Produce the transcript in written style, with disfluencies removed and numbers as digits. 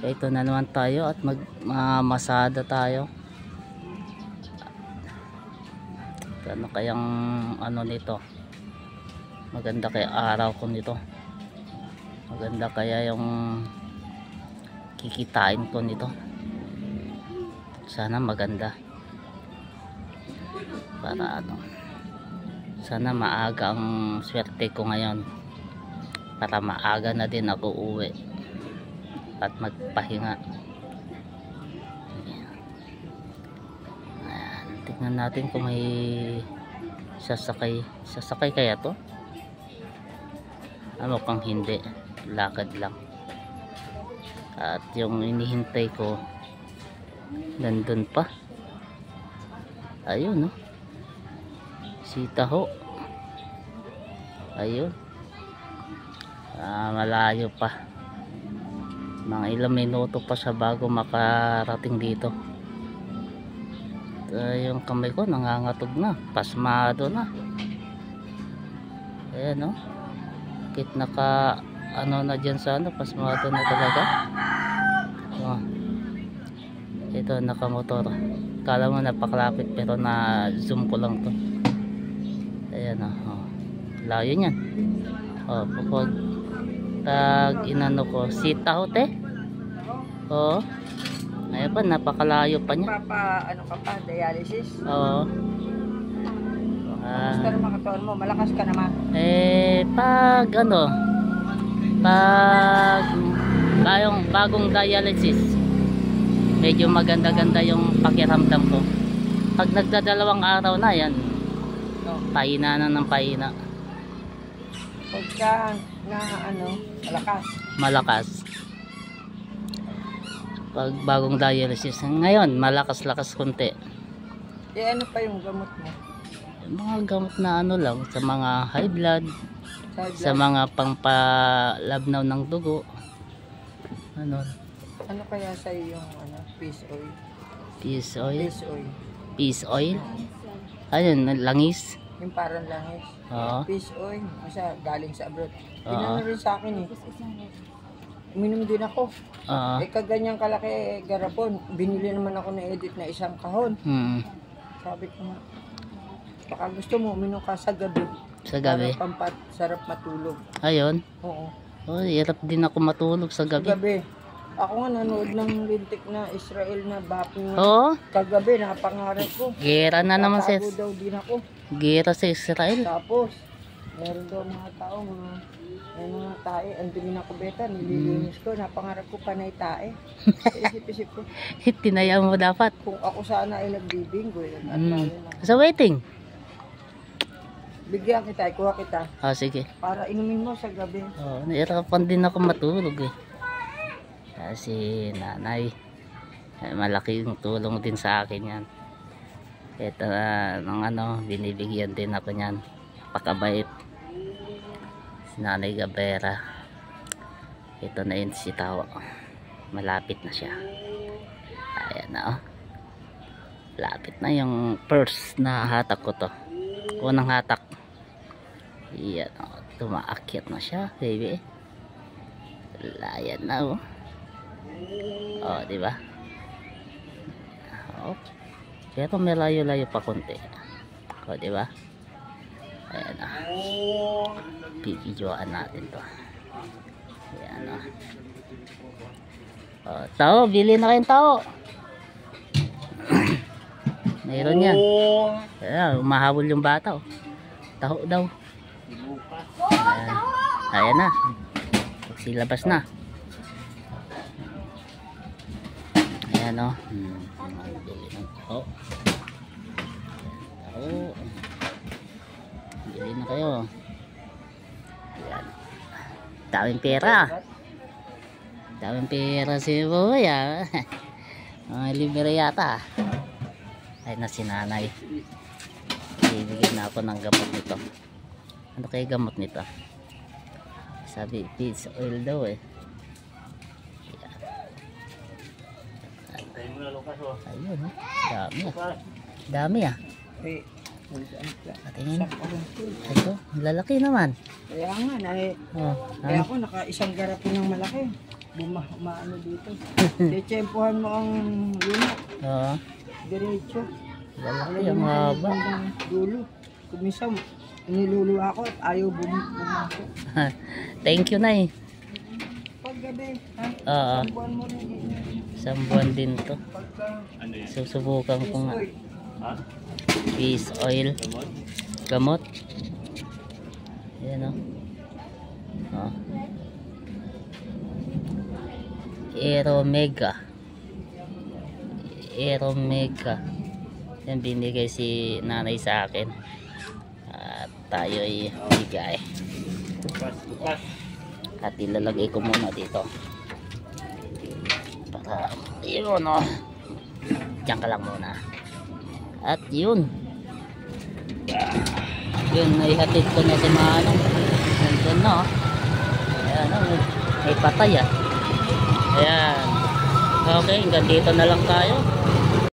Ito na naman tayo at masada tayo. Ano kayang ano nito? Maganda kaya araw ko nito. Maganda kaya yung kikitain ko nito. Sana maganda. Para ano? Sana maaga ang swerte ko ngayon. Para maaga na din ako uwi at magpahinga. Ayan, tingnan natin kung may sasakay kaya to. Ano kang hindi, lakad lang. At yung inihintay ko nandun pa. Ayun, no? Si Taho. Ayun. Malayo pa. Mga ilang minuto pa siya bago makarating dito. Yung kamay ko nangangatog na, pasmado na. Ayan, no? Kit naka ano na dyan sa ano, pasmado na talaga. Oh. Ito nakamotor. Kala mo napakalapit pero na zoom ko lang to. Ayan, oh. Layo niyan. Oh, pupod tag inano ko si Taho te. Oo. Ayun pa, napakalayo pa niya. Ano ka pa, dialysis? Oo. Gusto naman katawan mo, malakas ka naman. Pag ano, bagong dialysis, medyo maganda-ganda yung pakiramdam ko. Pag nagdadalawang araw na yan, pahina na ng pahina. Pagka na ano, malakas. Pag bagong dialysis, ngayon malakas-lakas konti. Ano pa yung gamot mo? Mga gamot na ano lang sa mga high blood, sa mga pangpalabnaw ng dugo. Ano Kaya sa yung ano, fish oil? Fish oil? Fish oil. Fish oil? Ayun, langis. Yung parang langis. Oo. Fish oil, kasi galing sa abroad. Oo. Pinano rin sa akin eh. Uminom din ako. Oo. Kaganyang kalaki garapon. Binili naman ako na edit na isang kahon. Sabi ko nga, baka gusto mo uminom ka sa gabi. Sa gabi? Para sarap matulog. Ayun. Oo. Oh, hirap din ako matulog sa gabi. Sa gabi. Ako nga nanood ng lintik na Israel na bapping. Oo. Kagabi, napangarap ko. Gera na naman sa daw din ako. Gera sa Israel. Tapos, meron daw mga tao, mga tae, andun na kubeta, nililinis ko, napangarap ko panay tae. Isip-isip ko, Tinaya mo dapat. kung ako sana ay nagbibinggo, Sa waiting. bigyan kita, kuha kita, Sige. para inumin mo sa gabi. Nahirapan din ako matulog eh. Kasi nanay, malaking tulong din sa akin yan. Ito nung ano, binibigyan din ako niyan. Pakabait. Si Nanay Gabera. Ito na yun si Taho. Malapit na siya. Ayan na oh. Lapit na yung first na hatak ko to. Unang hatak. Ayan oh. Tumaakyat na siya, baby. Ayan na oh. Oh, di ba? Oh. Pero may layo-layo pa konti. Oh, di ba? Ayan na. Bibidyoan natin to. Ayan na. Oh, Taho, bili na kayong Taho. Mayroon yan. Ayan, umahabol yung bata oh. Taho daw. Ayan na. Silabas na. Ayan o. Bili ng Taho. Taho. Bili na kayo. Ayan. Daming pera. Daming pera si Boy ah. Mga libre yata. Ay na si nanay. Bibigyan na ako ng gamot nito. Ano kaya gamot nito? Sabi fish oil daw eh. Ayun oh. Dami ah. Dami ah. Patingin. Ito, lalaki naman. Kaya nga, Oh, kaya ako naka isang garapon ng malaki. umaano dito. Tiyempohan mo ang lunok. Oo. Diretso. Lalaki ang haba. Ang dulo. Kung minsan, nilulu ako at ayaw bumasok. Thank you, Nay. Pag gabi, ha? Oo. Buwan mo rin eh. Isang buwan din to. Pagka Susubukan ko nga. oil, Fish oil. Gamot. Ayan o. Oh. Aeromega. Aeromega. Yan binigay si nanay sa akin. At tayo ay bigay. At ilalagay ko muna dito. Para yun o. Diyan ka lang muna. At yun. Yun, naihatid ko na si Manong. Nandun na o. Ayan o. May patay ah. Ayan. Okay, hanggang dito na lang tayo.